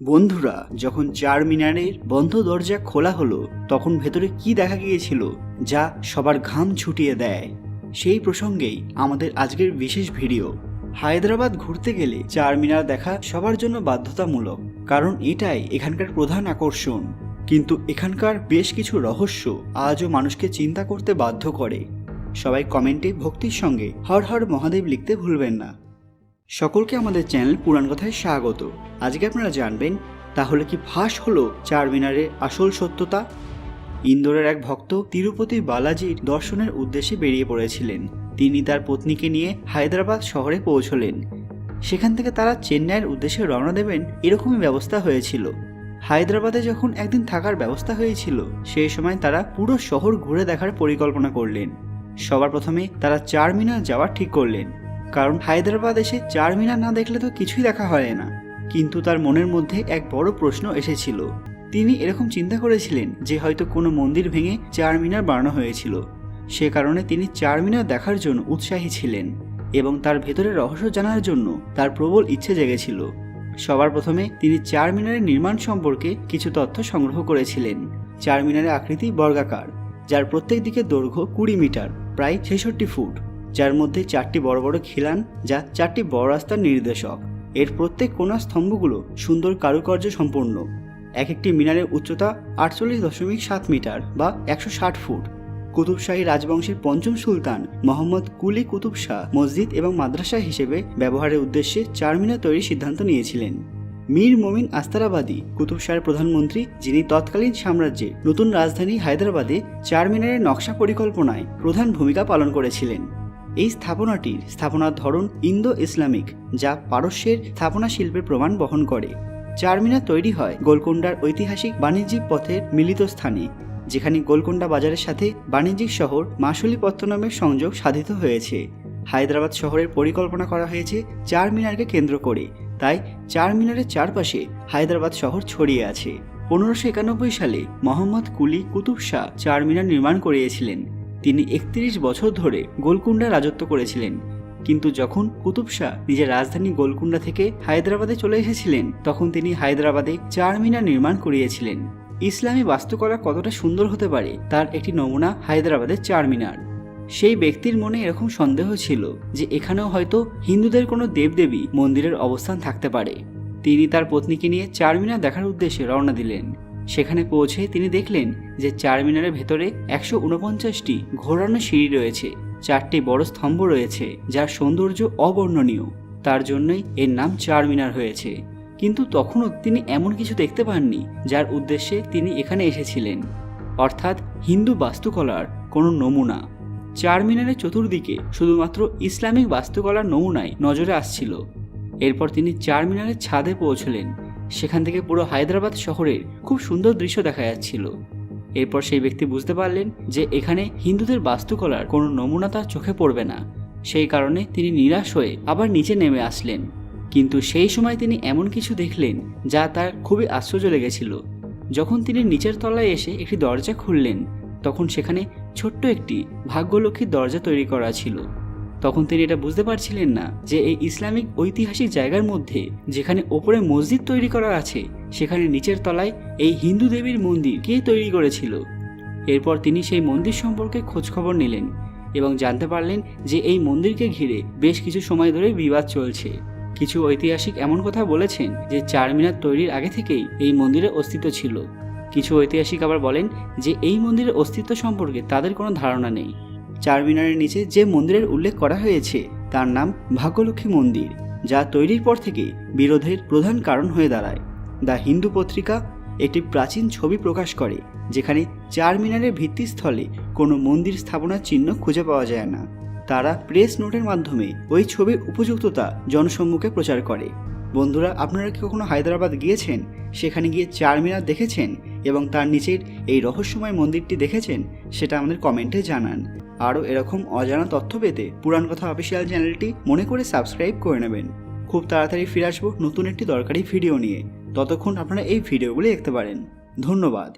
বন্ধুরা, যখন চার মিনারের বন্ধ দরজা খোলা হলো তখন ভেতরে কি দেখা গিয়েছিল যা সবার ঘাম ছুটিয়ে দেয়, সেই প্রসঙ্গেই আমাদের আজকের বিশেষ ভিডিও। হায়দ্রাবাদ ঘুরতে গেলে চার মিনার দেখা সবার জন্য বাধ্যতামূলক, কারণ এটাই এখানকার প্রধান আকর্ষণ। কিন্তু এখানকার বেশ কিছু রহস্য আজও মানুষকে চিন্তা করতে বাধ্য করে। সবাই কমেন্টে ভক্তির সঙ্গে হর হর মহাদেব লিখতে ভুলবেন না। সকলকে আমাদের চ্যানেল পুরাণ কথায় স্বাগত। আজকে আপনারা জানবেন, তাহলে কি ফাঁস হলো চার মিনারের আসল সত্যতা। ইন্দোরের এক ভক্ত তিরুপতি বালাজির দর্শনের উদ্দেশ্যে বেরিয়ে পড়েছিলেন। তিনি তার পত্নীকে নিয়ে হায়দ্রাবাদ শহরে পৌঁছলেন। সেখান থেকে তারা চেন্নাইয়ের উদ্দেশ্যে রওনা দেবেন এরকমই ব্যবস্থা হয়েছিল। হায়দ্রাবাদে যখন একদিন থাকার ব্যবস্থা হয়েছিল, সেই সময় তারা পুরো শহর ঘুরে দেখার পরিকল্পনা করলেন। সবার প্রথমে তারা চার মিনার যাওয়ার ঠিক করলেন, কারণ হায়দ্রাবাদ এসে চার মিনার না দেখলে তো কিছুই দেখা হয় না। কিন্তু তার মনের মধ্যে এক বড় প্রশ্ন এসেছিল। তিনি এরকম চিন্তা করেছিলেন যে হয়তো কোনো মন্দির ভেঙে চার মিনার বানানো হয়েছিল। সে কারণে তিনি চার মিনার দেখার জন্য উৎসাহী ছিলেন এবং তার ভেতরের রহস্য জানার জন্য তার প্রবল ইচ্ছে জেগেছিল। সবার প্রথমে তিনি চার মিনারের নির্মাণ সম্পর্কে কিছু তথ্য সংগ্রহ করেছিলেন। চার মিনারের আকৃতি বর্গাকার, যার প্রত্যেক দিকে দৈর্ঘ্য 20 মিটার, প্রায় 66 ফুট, যার মধ্যে 4টি বড় বড় খিলান, যা 4টি বড় রাস্তার নির্দেশক। এর প্রত্যেক কোণার স্তম্ভগুলো সুন্দর কারুকার্য সম্পন্ন। এক একটি মিনারের উচ্চতা 48.7 মিটার বা 160 ফুট। কুতুব শাহী রাজবংশের পঞ্চম সুলতান মোহাম্মদ কুলি কুতুব শাহ মসজিদ এবং মাদ্রাসা হিসেবে ব্যবহারের উদ্দেশ্যে চার মিনার তৈরির সিদ্ধান্ত নিয়েছিলেন। মীর মোমিন আস্তারাবাদী কুতুব শাহের প্রধানমন্ত্রী, যিনি তৎকালীন সাম্রাজ্যে নতুন রাজধানী হায়দ্রাবাদে চার মিনারের নকশা পরিকল্পনায় প্রধান ভূমিকা পালন করেছিলেন। এই স্থাপনাটির স্থাপনার ধরন ইন্দো ইসলামিক, যা পারস্যের স্থাপনা শিল্পের প্রমাণ বহন করে। চার মিনার তৈরি হয় গোলকোন্ডার ঐতিহাসিক বাণিজ্যিক পথের মিলিত স্থানে, যেখানে গোলকোন্ডা বাজারের সাথে বাণিজ্যিক শহর মাসুলিপত্তনমের সংযোগ সাধিত হয়েছে। হায়দ্রাবাদ শহরের পরিকল্পনা করা হয়েছে চার মিনারকে কেন্দ্র করে, তাই চার মিনারের চারপাশে হায়দ্রাবাদ শহর ছড়িয়ে আছে। 1591 সালে মোহাম্মদ কুলি কুতুব শাহ চার মিনার নির্মাণ করিয়েছিলেন। তিনি 31 বছর ধরে গোলকুন্ডা রাজত্ব করেছিলেন। কিন্তু যখন কুতুব শাহ নিজের রাজধানী গোলকুন্ডা থেকে হায়দ্রাবাদে চলে এসেছিলেন, তখন তিনি হায়দ্রাবাদে চার মিনার নির্মাণ করিয়েছিলেন। ইসলামী বাস্তুকলা কতটা সুন্দর হতে পারে তার একটি নমুনা হায়দ্রাবাদের চার মিনার। সেই ব্যক্তির মনে এরকম সন্দেহ ছিল যে এখানেও হয়তো হিন্দুদের কোনো দেবদেবী মন্দিরের অবস্থান থাকতে পারে। তিনি তার পত্নীকে নিয়ে চার মিনার দেখার উদ্দেশ্যে রওনা দিলেন। সেখানে পৌঁছে তিনি দেখলেন যে চার মিনারের ভেতরে 149টি ঘোরানো সিঁড়ি রয়েছে, 4টি বড় স্তম্ভ রয়েছে, যার সৌন্দর্য অবর্ণনীয়। তার জন্যই এর নাম চার মিনার হয়েছে। কিন্তু তখনও তিনি এমন কিছু দেখতে পাননি যার উদ্দেশ্যে তিনি এখানে এসেছিলেন, অর্থাৎ হিন্দু বাস্তুকলার কোনো নমুনা। চার মিনারের চতুর্দিকে শুধুমাত্র ইসলামিক বাস্তুকলার নমুনাই নজরে আসছিল। এরপর তিনি চার মিনারের ছাদে পৌঁছলেন। সেখান থেকে পুরো হায়দ্রাবাদ শহরের খুব সুন্দর দৃশ্য দেখা যাচ্ছিল। এরপর সেই ব্যক্তি বুঝতে পারলেন যে এখানে হিন্দুদের বাস্তুকলার কোনো নমুনা তার চোখে পড়বে না। সেই কারণে তিনি নিরাশ হয়ে আবার নিচে নেমে আসলেন। কিন্তু সেই সময় তিনি এমন কিছু দেখলেন যা তার খুবই আশ্চর্য লেগেছিল। যখন তিনি নিচের তলায় এসে একটি দরজা খুললেন, তখন সেখানে ছোট্ট একটি ভাগ্যলক্ষ্মীর দরজা তৈরি করা ছিল। তখন তিনি এটা বুঝতে পারছিলেন না যে এই ইসলামিক ঐতিহাসিক জায়গার মধ্যে, যেখানে ওপরে মসজিদ তৈরি করা আছে, সেখানে নিচের তলায় এই হিন্দু দেবীর মন্দির কে তৈরি করেছিল। এরপর তিনি সেই মন্দির সম্পর্কে খোঁজখবর নিলেন এবং জানতে পারলেন যে এই মন্দিরকে ঘিরে বেশ কিছু সময় ধরে বিবাদ চলছে। কিছু ঐতিহাসিক এমন কথা বলেছেন যে চার মিনার তৈরির আগে থেকেই এই মন্দিরের অস্তিত্ব ছিল। কিছু ঐতিহাসিক আবার বলেন যে এই মন্দিরের অস্তিত্ব সম্পর্কে তাদের কোনো ধারণা নেই। চার মিনারের নিচে যে মন্দিরের উল্লেখ করা হয়েছে তার নাম ভাগ্যলক্ষ্মী মন্দির, যা তৈরির পর থেকে বিরোধের প্রধান কারণ হয়ে দাঁড়ায়। দ্য হিন্দু পত্রিকা একটি প্রাচীন ছবি প্রকাশ করে, যেখানে চার মিনারের ভিত্তিস্থলে কোনো মন্দির স্থাপনার চিহ্ন খুঁজে পাওয়া যায় না। তারা প্রেস নোটের মাধ্যমে ওই ছবির উপযুক্ততা জনসম্মুখে প্রচার করে। বন্ধুরা, আপনারা কি কখনো হায়দ্রাবাদ গিয়েছেন, সেখানে গিয়ে চার মিনার দেখেছেন এবং তার নিচের এই রহস্যময় মন্দিরটি দেখেছেন? সেটা আমাদের কমেন্টে জানান। আরও এরকম অজানা তথ্য পেতে পুরাণ কথা অফিসিয়াল চ্যানেলটি মনে করে সাবস্ক্রাইব করে নেবেন। খুব তাড়াতাড়ি ফিরে আসবো নতুন একটি দরকারি ভিডিও নিয়ে। ততক্ষণ আপনারা এই ভিডিওগুলি দেখতে পারেন। ধন্যবাদ।